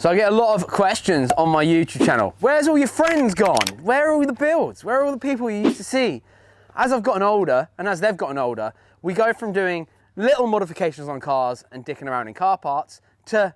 So I get a lot of questions on my YouTube channel. Where's all your friends gone? Where are all the builds? Where are all the people you used to see? As I've gotten older, and as they've gotten older, we go from doing little modifications on cars and dicking around in car parts to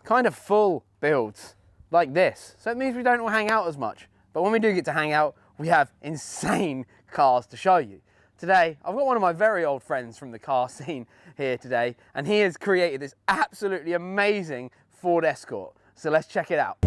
kind of full builds like this. So it means we don't all hang out as much. But when we do get to hang out, we have insane cars to show you. Today, I've got one of my very old friends from the car scene here today, and he has created this absolutely amazing Ford Escort. So let's check it out.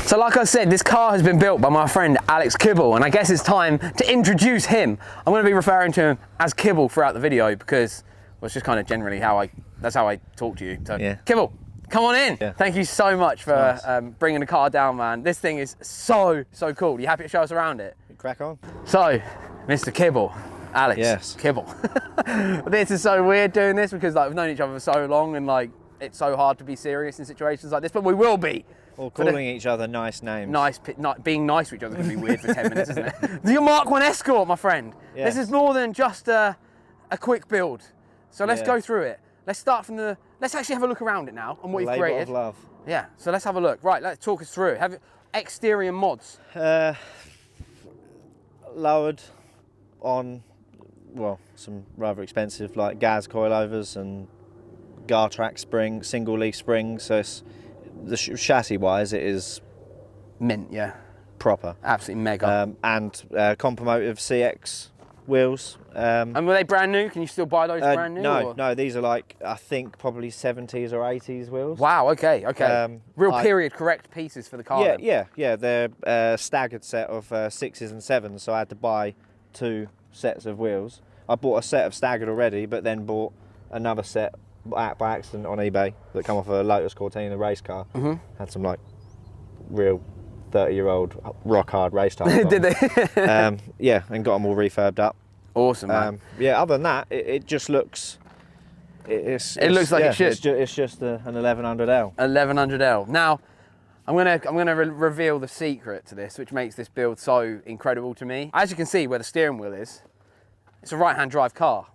So like I said, this car has been built by my friend Alex Kibble, and I guess it's time to introduce him. I'm going to be referring to him as Kibble throughout the video because, well, it's just kind of generally that's how I talk to you. So yeah. Kibble, come on in. Yeah. Thank you so much for bringing the car down, man. This thing is so cool. You happy to show us around it? Crack on. So, Mr. Kibble, Alex. Yes. Kibble. This is so weird doing this because like we've known each other for so long, and like it's so hard to be serious in situations like this, but we will be. Or calling each other nice names. Being nice to each other is going to be weird for 10 minutes, isn't it? Your Mk1 Escort, my friend. Yes. This is more than just a quick build. So let's go through it. Let's start from let's actually have a look around it now and what you've created. Labor of love. Yeah, so let's have a look. Right, let's talk us through it. Have exterior mods. Lowered on, well, some rather expensive like gas coilovers and Gartrack spring, single leaf springs. So it's, the chassis wise, it is mint, yeah, proper, absolutely mega. And Compomotive CX wheels. And were they brand new? Can you still buy those brand new? No, these are like I think probably 70s or 80s wheels. Wow, okay. Real period correct pieces for the car. Yeah. They're a staggered set of 6s and 7s, so I had to buy 2 sets of wheels. I bought a set of staggered already, but then bought another set by accident on eBay that come off a Lotus Cortina race car. Had some like real 30-year-old rock hard race tires. Did they? Yeah, and got them all refurbed up. Awesome, man. Yeah, other than that, it just looks. It looks like it should. It's just an 1100L. 1100L. Now, I'm gonna reveal the secret to this, which makes this build so incredible to me. As you can see, where the steering wheel is, it's a right-hand drive car.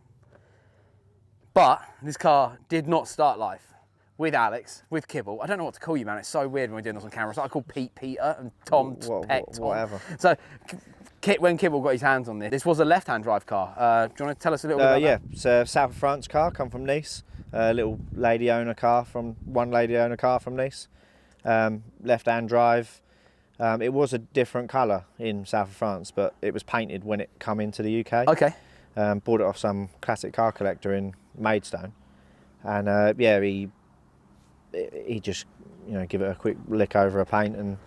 But this car did not start life with Alex, with Kibble. I don't know what to call you, man. It's so weird when we're doing this on camera. So I call Pete Peter and Tom Peck Tom. Whatever. So when Kibble got his hands on this was a left-hand drive car. Do you want to tell us a little bit about that? Yeah, it's a South of France car, come from Nice. Little one lady owner car from Nice. Left-hand drive. It was a different colour in South of France, but it was painted when it come into the UK. Okay. Bought it off some classic car collector in Maidstone, and yeah, he just give it a quick lick over a paint, and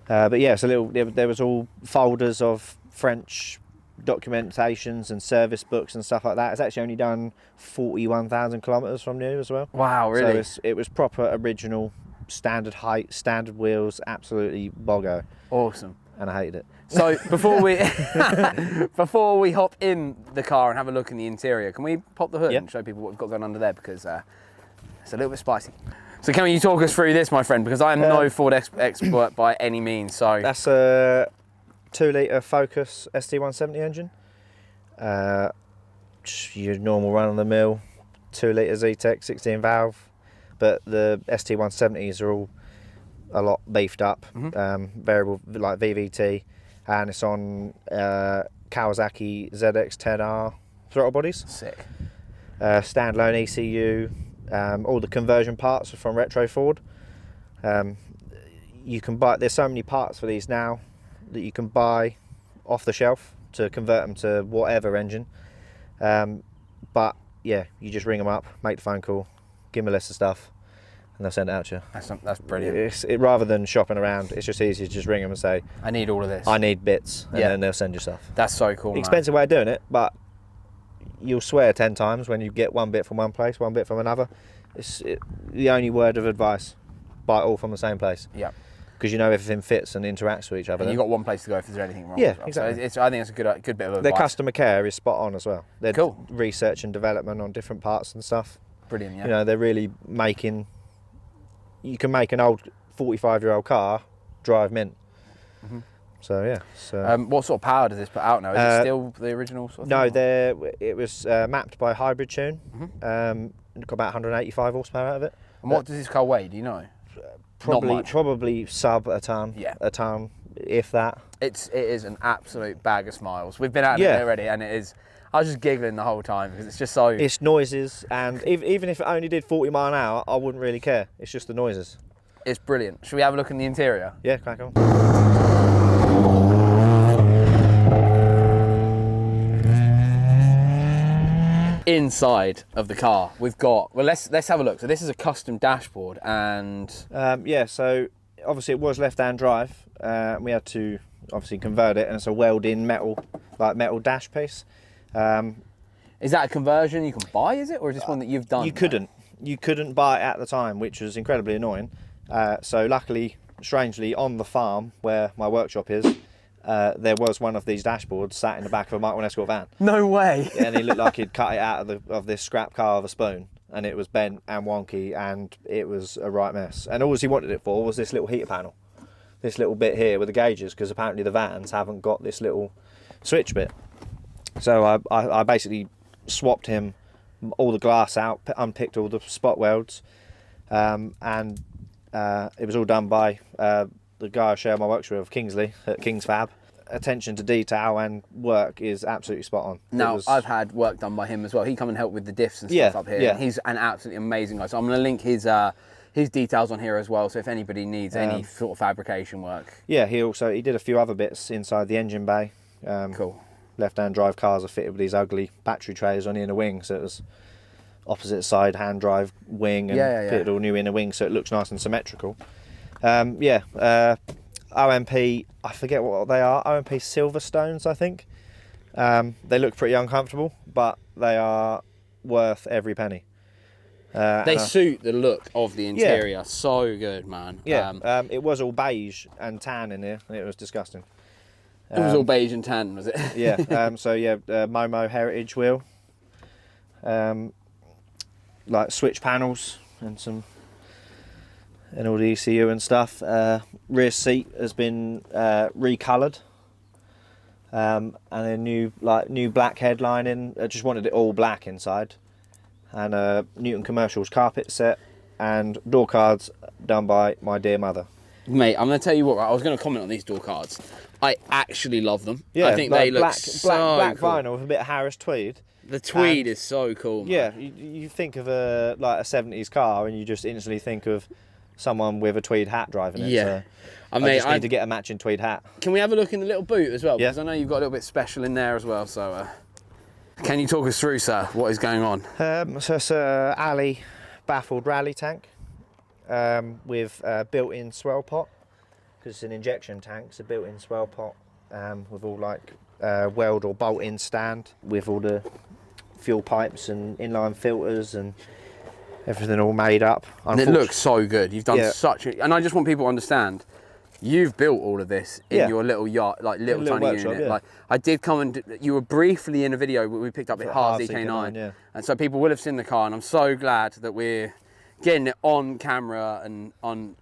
but yeah, it's a little. There was all folders of French documentations and service books and stuff like that. It's actually only done 41,000 kilometres from new as well. Wow, really? So it was proper original, standard height, standard wheels, absolutely boggo. Awesome. And I hated it. So before we hop in the car and have a look in the interior, can we pop the hood and show people what we've got going under there, because it's a little bit spicy. So can you talk us through this, my friend? Because I am no Ford expert by any means. So that's a 2-litre Focus ST170 engine. Just your normal run-of-the-mill 2-litre Z-Tech 16 valve, but the ST170s are all a lot beefed up, variable like VVT, and it's on Kawasaki ZX-10R throttle bodies. sick. Standalone ECU. All the conversion parts are from Retro Ford. You can buy. There's so many parts for these now that you can buy off the shelf to convert them to whatever engine. But yeah, you just ring them up, make the phone call, give them a list of stuff, and they'll send it out to you. That's brilliant. Rather than shopping around, it's just easier to just ring them and say, I need all of this. I need bits, and then they'll send you stuff. That's so cool, man. Expensive way of doing it, but you'll swear 10 times when you get one bit from one place, one bit from another. The only word of advice, buy it all from the same place. Yeah. Because you know everything fits and interacts with each other. And you've got one place to go if there's anything wrong. Yeah, well. exactly. So I think it's a good bit of advice. Their customer care is spot on as well. Their cool. research and development on different parts and stuff. Brilliant, yeah. You know, they're really making... You can make an old 45-year-old car drive mint. So yeah. So what sort of power does this put out now? Is it still the original sort of no, thing? it was mapped by Hybrid Tune. Got about 185 horsepower out of it. And what does this car weigh? Do you know? Probably sub a ton. Yeah. A ton, if that. It is an absolute bag of smiles. We've been out there already, and it is. I was just giggling the whole time because it's just so. It's noises, and even if it only did 40 mile an hour, I wouldn't really care. It's just the noises. It's brilliant. Should we have a look in the interior? Yeah, crack on. Inside of the car, we've got. Well, let's have a look. So this is a custom dashboard, and yeah. So obviously it was left-hand drive. We had to obviously convert it, and it's a weld-in metal dash piece. Is that a conversion you can buy? Is it, or is this one that you've done? You couldn't buy it at the time, which was incredibly annoying. So luckily, strangely, on the farm where my workshop is, there was one of these dashboards sat in the back of a Mk1 Escort van. No way. And it looked like he'd cut it out of this scrap car with a spoon, and it was bent and wonky, and it was a right mess. And all he wanted it for was this little heater panel, this little bit here with the gauges, because apparently the vans haven't got this little switch bit. So I basically swapped him all the glass out, unpicked all the spot welds, and it was all done by the guy I share my works with, Kingsley at King's Fab. Attention to detail and work is absolutely spot on. Now, I've had work done by him as well. He come and help with the diffs and stuff up here. Yeah. He's an absolutely amazing guy. So I'm going to link his details on here as well. So if anybody needs any sort of fabrication work. Yeah, he did a few other bits inside the engine bay. Cool. Left-hand drive cars are fitted with these ugly battery trays on the inner wing, so it was opposite side hand drive wing and fitted all new inner wing, so it looks nice and symmetrical. OMP, I forget what they are. OMP Silverstones, I think. They look pretty uncomfortable, but they are worth every penny. They suit the look of the interior so good, man. Yeah, it was all beige and tan in here, and it was disgusting. It was all beige and tan, was it? Yeah. Momo Heritage wheel, like switch panels and all the ECU and stuff. Rear seat has been recoloured, and a new black headlining. I just wanted it all black inside, and Newton Commercials carpet set, and door cards done by my dear mother. Mate, I'm going to tell you what, I was going to comment on these door cards. I actually love them. Yeah, I think they look black cool. vinyl with a bit of Harris tweed. The tweed is so cool, man. Yeah, you think of a 70s car and you just instantly think of someone with a tweed hat driving it. Yeah. So I just need to get a matching tweed hat. Can we have a look in the little boot as well? Yeah. Because I know you've got a little bit special in there as well. So can you talk us through, sir, what is going on? So it's a alley baffled rally tank with a built-in swell pot. Because it's an injection tank, it's a built-in swell pot with all weld or bolt-in stand with all the fuel pipes and inline filters and everything all made up. And it looks so good. You've done and I just want people to understand, you've built all of this in your little yacht, little tiny workshop, unit. Yeah. I did come and you were briefly in a video where we picked up at Harz EK9, and so people will have seen the car, and I'm so glad that we're getting it on camera and on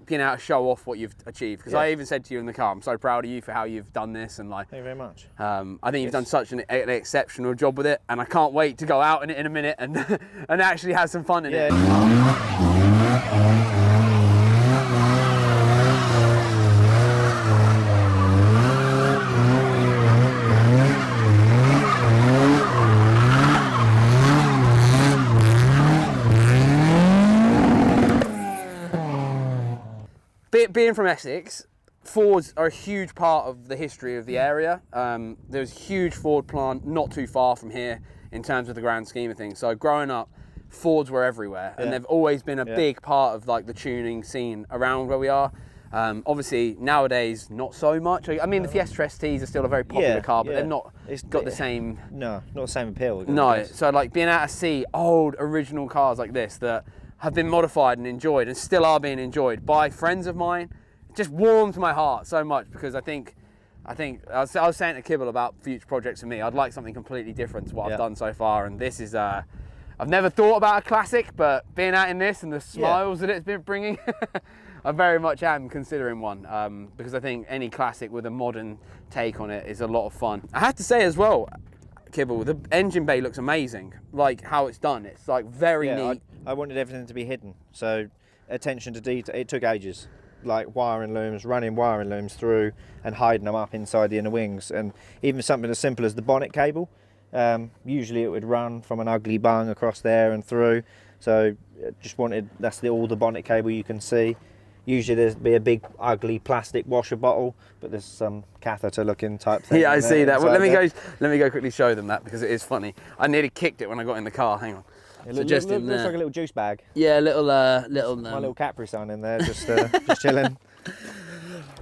being able to show off what you've achieved. Because I even said to you in the car, I'm so proud of you for how you've done this, and like, thank you very much. I think you've done such an exceptional job with it, and I can't wait to go out in it in a minute and and actually have some fun in it. Being from Essex, Fords are a huge part of the history of the area. There's a huge Ford plant not too far from here in terms of the grand scheme of things. So growing up, Fords were everywhere, and they've always been a big part of like the tuning scene around where we are. Obviously nowadays not so much. I mean the Fiesta STs are still a very popular car, but they're not got the same. No, not the same appeal. No, so like being able to see old original cars like this that have been modified and enjoyed and still are being enjoyed by friends of mine, it just warms my heart so much, because I think I was saying to Kibble about future projects for me, I'd like something completely different to what I've done so far, and this is I've never thought about a classic, but being out in this and the smiles that it's been bringing, I very much am considering one, because I think any classic with a modern take on it is a lot of fun. I have to say as well, Kibble, the engine bay looks amazing, like how it's done. It's like very neat. I wanted everything to be hidden, so attention to detail. It took ages, like wiring looms, running wiring looms through and hiding them up inside the inner wings, and even something as simple as the bonnet cable. Usually it would run from an ugly bung across there and through, so just wanted, all the bonnet cable you can see. Usually there'd be a big ugly plastic washer bottle, but there's some catheter looking type thing. Yeah, I see that. Well, let me go quickly show them that, because it is funny. I nearly kicked it when I got in the car. Hang on. It looks like a little juice bag. Yeah, little. My little Capri Sun in there, just chilling.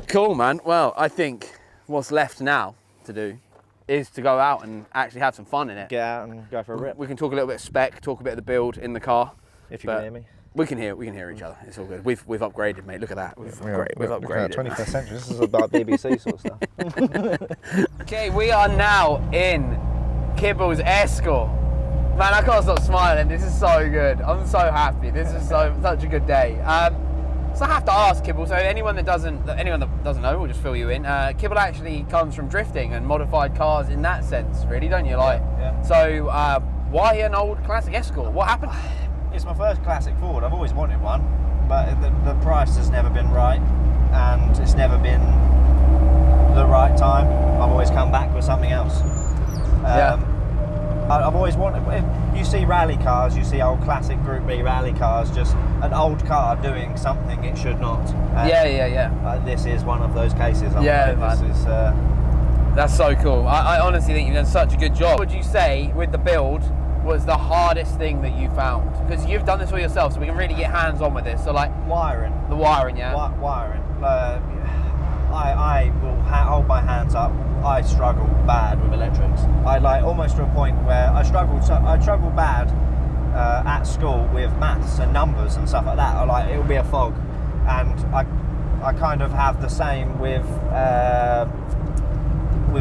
Cool, man. Well, I think what's left now to do is to go out and actually have some fun in it. Get out and go for a rip. We can talk a little bit of spec, talk a bit of the build in the car. If you can hear me. We can hear each other. It's all good. We've upgraded, mate. Look at that. We've upgraded. 21st century. This is about BBC sort of stuff. Okay, we are now in Kibbles Escort. Man, I can't stop smiling. This is so good. I'm so happy. This is such a good day. So I have to ask Kibble. So anyone that doesn't know, we'll just fill you in. Kibble actually comes from drifting and modified cars in that sense, really, don't you? Like, yeah. So why an old classic Escort? What happened? It's my first classic Ford. I've always wanted one, but the price has never been right, and it's never been the right time. I've always come back with something else. I've always wanted. You see rally cars, you see old classic Group B rally cars, just an old car doing something it should not. And this is one of those cases. That's so cool. I honestly think you've done such a good job. What would you say with the build was the hardest thing that you found? Because you've done this all yourself, so we can really get hands on with this. So like wiring. The wiring, yeah. Wiring. I will hold my hands up. I struggle bad with electrics. I like almost to a point where I struggled bad at school with maths and numbers and stuff like that. It would be a fog, and I kind of have the same with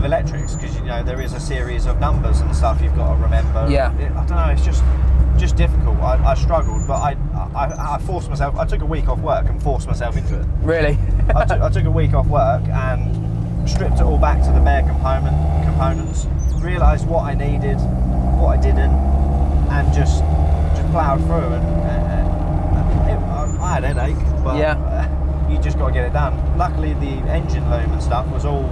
electrics, because there is a series of numbers and stuff you've got to remember. Yeah. I don't know. It's just difficult. I struggled, but I forced myself. I took a week off work and forced myself into it. Really? I took a week off work and stripped it all back to the bare components. Realised what I needed, what I didn't, and just ploughed through. And I had a headache, but you just got to get it done. Luckily, the engine loom and stuff was all.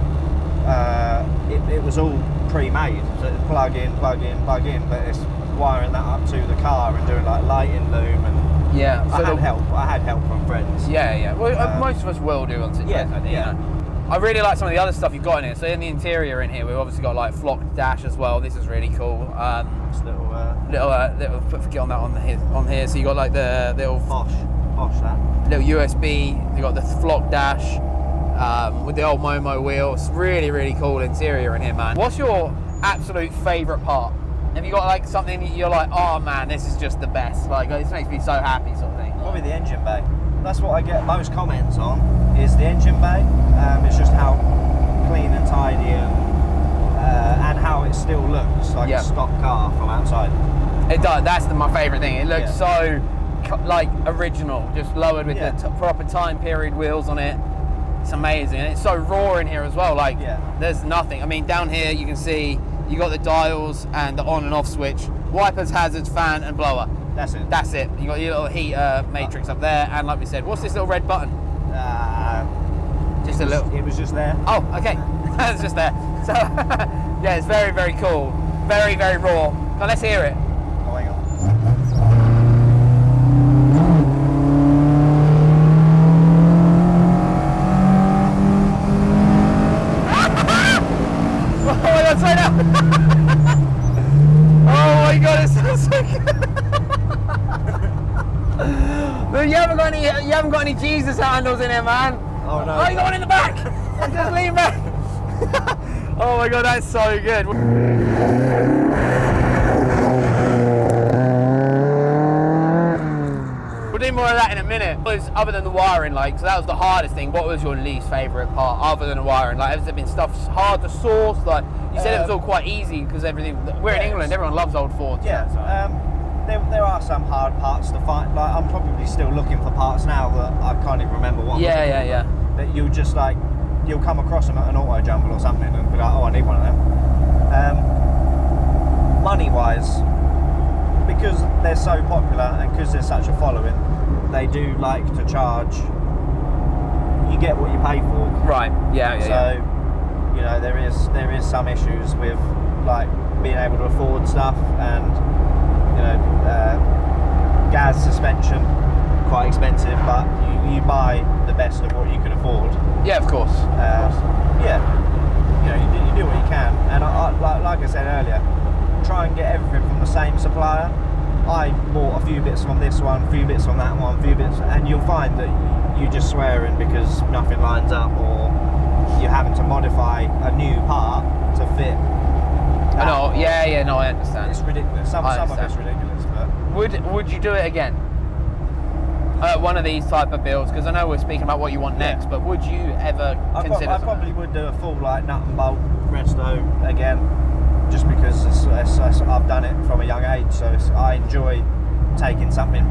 It was all pre-made, so plug in, but it's wiring that up to the car and doing like lighting loom, and I had help from friends. Well, most of us will do on situations like that. I really like some of the other stuff you've got in here. So in the interior in here, we've obviously got like flocked dash as well. This is really cool. Little forget on that on here. So you got like the little posh that little USB. You got the flock dash. With the old Momo wheel. It's really, really cool interior in here, man. What's your absolute favourite part? Have you got like something that you're like, oh man, this is just the best, like this makes me so happy, sort of thing? Probably the engine bay. That's what I get most comments on, is the engine bay. It's just how clean and tidy and how it still looks like a stock car from outside. It does. That's my favourite thing. It looks so like original, just lowered with the proper time period wheels on it. It's amazing, and it's so raw in here as well. Like, there's nothing. I mean, down here you can see you got the dials and the on and off switch, wipers, hazards, fan, and blower. That's it. That's it. You got your little heater matrix up there, and like we said, what's this little red button? Just a little. It was just there. Oh, okay. It's just there. So, yeah, it's very, very cool. Very, very raw. Now let's hear it. Oh, hang on. Oh my God, slow down. Oh my God, it sounds so good. But you haven't got any Jesus handles in here, man. Oh no. Oh, you got one in the back. Just lean back. Oh my God, that's so good. We'll do more of that in a minute. Other than the wiring, like, so that was the hardest thing. What was your least favourite part other than the wiring? Like, has there been stuff hard to source? Like, you said it was all quite easy because everything. We're in England. Everyone loves old Fords. Yeah. There are some hard parts to find. Like, I'm probably still looking for parts now that I can't even remember what. Yeah. That you'll just like, you'll come across them at an auto jumble or something and be like, oh, I need one of them. Money wise, because they're so popular and because there's such a following, they do like to charge. You get what you pay for. Right. Yeah. So, you know, there is some issues with like being able to afford stuff, and you know, gas suspension, quite expensive, but you buy the best of what you can afford. Yeah, of course. Yeah, you know, you do what you can, and like I said earlier, try and get everything from the same supplier. I bought a few bits from this one, a few bits from that one, a few bits, and you'll find that you're just swearing because nothing lines up, or you're having to modify a new part to fit. I know. Yeah. No, I understand. It's ridiculous. Some of it's ridiculous, but would you do it again? One of these type of builds, because I know we're speaking about what you want next, but would you ever consider? I probably would do a full like nut and bolt resto again, just because I've done it from a young age, so I enjoy taking something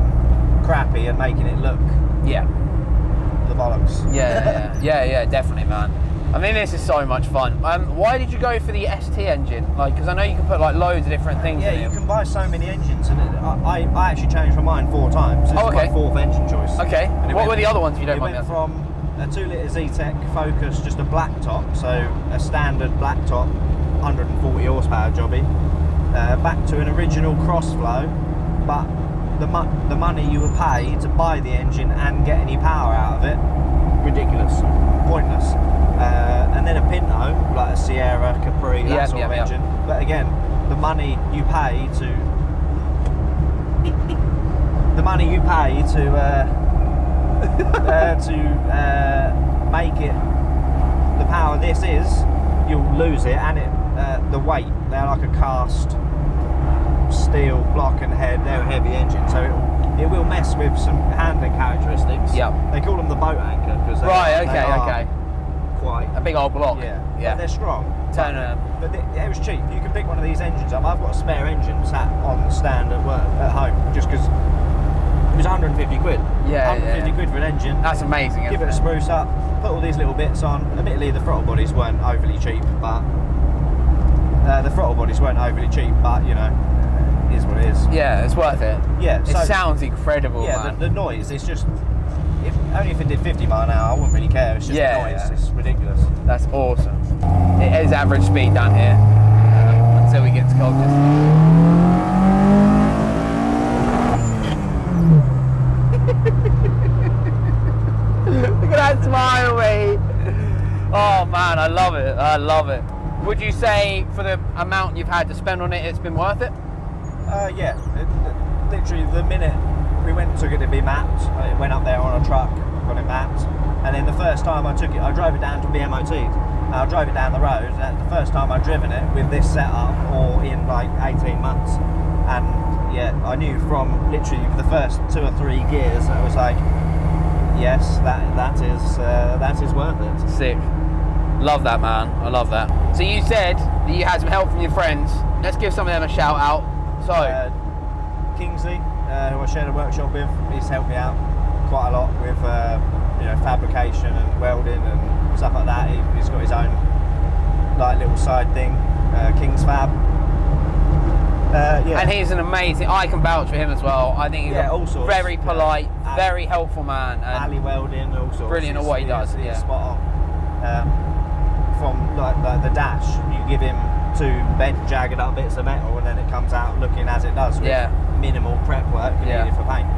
crappy and making it look the bollocks. Yeah, definitely, man. I mean, this is so much fun. Why did you go for the ST engine? Like, because I know you can put like loads of different things in it. Yeah, you can buy so many engines, and I actually changed my mind 4 times. This is my 4th engine choice. Okay. What were the other ones, if you don't mind? It went from a 2-litre Z-Tech Focus, just a black top, so a standard black top, 140 horsepower jobby, back to an original Crossflow, but the money you would pay to buy the engine and get any power out of it, ridiculous, pointless. And then a Pinto, like a Sierra, Capri, that sort of engine. But again, the money you pay to make it the power this is, you'll lose it, and the weight, they're like a cast steel block and head, they're a heavy engine, so it will mess with some handling characteristics. They call them the boat anchor because they are quite a big old block. But they're strong. But it was cheap. You can pick one of these engines up. I've got a spare engine sat on the stand at work at home, just because it was 150 quid. 150 quid for an engine. That's amazing. Give it a spruce up, put all these little bits on. Admittedly, the throttle bodies weren't overly cheap, but you know, it is what it is. Yeah, it's worth it. Yeah, it sounds incredible. Yeah, man. The noise. It's just. Only if it did 50 mile an hour, I wouldn't really care. It's just the noise. It's ridiculous. That's awesome. It is average speed down here until we get to Colchester. Look at that smile, mate. Oh man, I love it. I love it. Would you say for the amount you've had to spend on it, it's been worth it? Yeah. Literally, the minute we went and took it to be mapped, it went up there on a truck, got it mapped, and then the first time I took it, I drove it down to be MOT'd. I drove it down the road, and the first time I'd driven it with this setup, or in like 18 months, and yeah, I knew from literally the first 2 or 3 gears, I was like, yes, that is worth it. Sick. Love that, man. I love that. So you said that you had some help from your friends. Let's give some of them a shout out. So Kingsley, who I share the workshop with, he's helped me out quite a lot with you know, fabrication and welding and stuff like that. He's got his own like little side thing, King's Fab. Yeah. And he's an amazing, I can vouch for him as well. I think he's all sorts. very polite, very helpful man. And alley welding, all sorts. Brilliant at what he does. He's spot on. From like the dash, you give him 2 bent, jagged up bits of metal, and then it comes out looking as it does with minimal prep work needed for paint.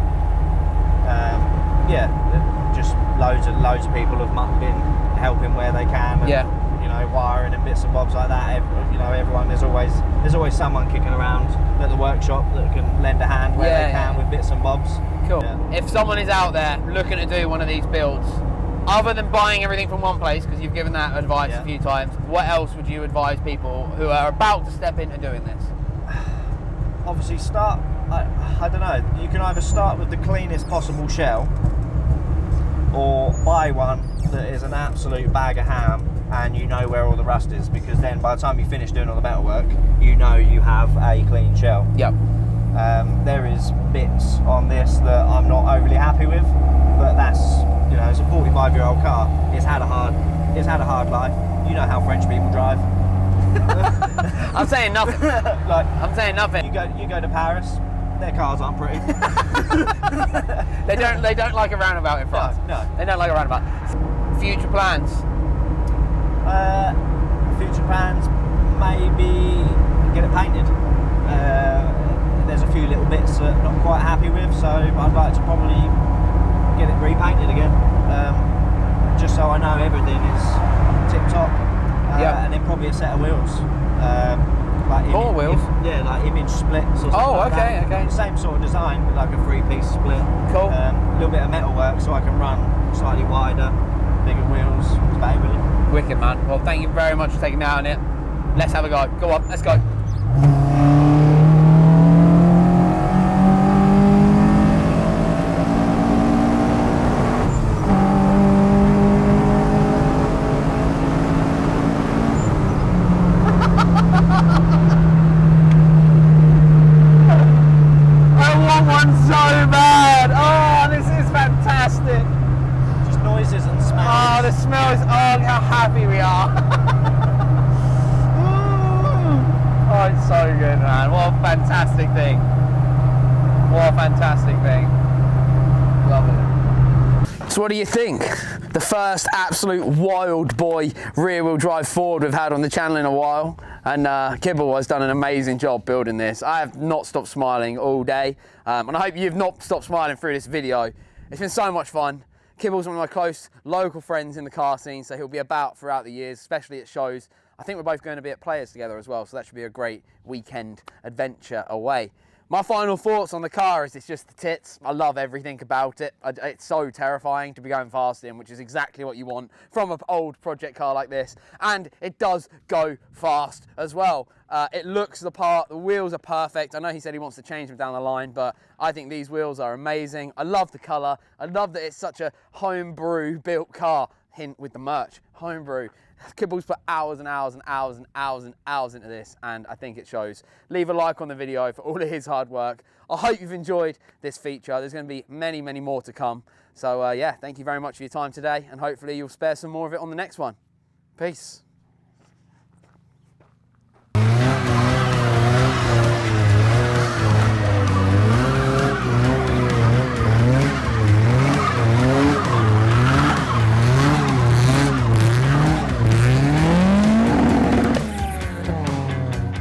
Just loads of people have been helping where they can. And, you know, wiring and bits and bobs like that. You know, everyone, there's always someone kicking around at the workshop that can lend a hand where they can with bits and bobs. Cool. Yeah. If someone is out there looking to do one of these builds, other than buying everything from one place, because you've given that advice a few times, what else would you advise people who are about to step into doing this? Obviously start, I don't know, you can either start with the cleanest possible shell or buy one that is an absolute bag of ham and you know where all the rust is, because then by the time you finish doing all the metalwork, you know you have a clean shell. Yep. There is bits on this that I'm not overly happy with, but that's, you know, it's a 45-year-old car. It's had a hard life. You know how French people drive. I'm saying nothing. I'm saying nothing. You go to Paris, their cars aren't pretty. They don't like a roundabout in France. No. They don't like a roundabout. Future plans? Future plans, maybe get it painted. There's a few little bits that I'm not quite happy with, so I'd like to probably get it repainted again, just so I know everything is tip top. And then probably a set of wheels. Like more wheels? Like image splits or something like that. Okay. Same sort of design, but like a 3-piece split. Cool. A little bit of metal work so I can run slightly wider, bigger wheels. It's about it, really. Wicked, man. Well, thank you very much for taking me out on it. Let's have a go. Go on, let's go. Happy we are. Oh, it's so good, man. What a fantastic thing. What a fantastic thing. Love it. So what do you think? The first absolute wild boy rear-wheel drive Ford we've had on the channel in a while. And Kibbles has done an amazing job building this. I have not stopped smiling all day. And I hope you've not stopped smiling through this video. It's been so much fun. Kibbles, one of my close local friends in the car scene, so he'll be about throughout the years, especially at shows. I think we're both going to be at Players together as well, so that should be a great weekend adventure away. My final thoughts on the car is it's just the tits. I love everything about it. It's so terrifying to be going fast in, which is exactly what you want from an old project car like this. And it does go fast as well. It looks the part, the wheels are perfect. I know he said he wants to change them down the line, but I think these wheels are amazing. I love the colour. I love that it's such a homebrew built car. Hint with the merch, homebrew. Kibbles put hours and hours and hours and hours and hours into this, and I think it shows. Leave a like on the video for all of his hard work. I hope you've enjoyed this feature. There's going to be many, many more to come. So yeah, thank you very much for your time today, and hopefully you'll spare some more of it on the next one. Peace.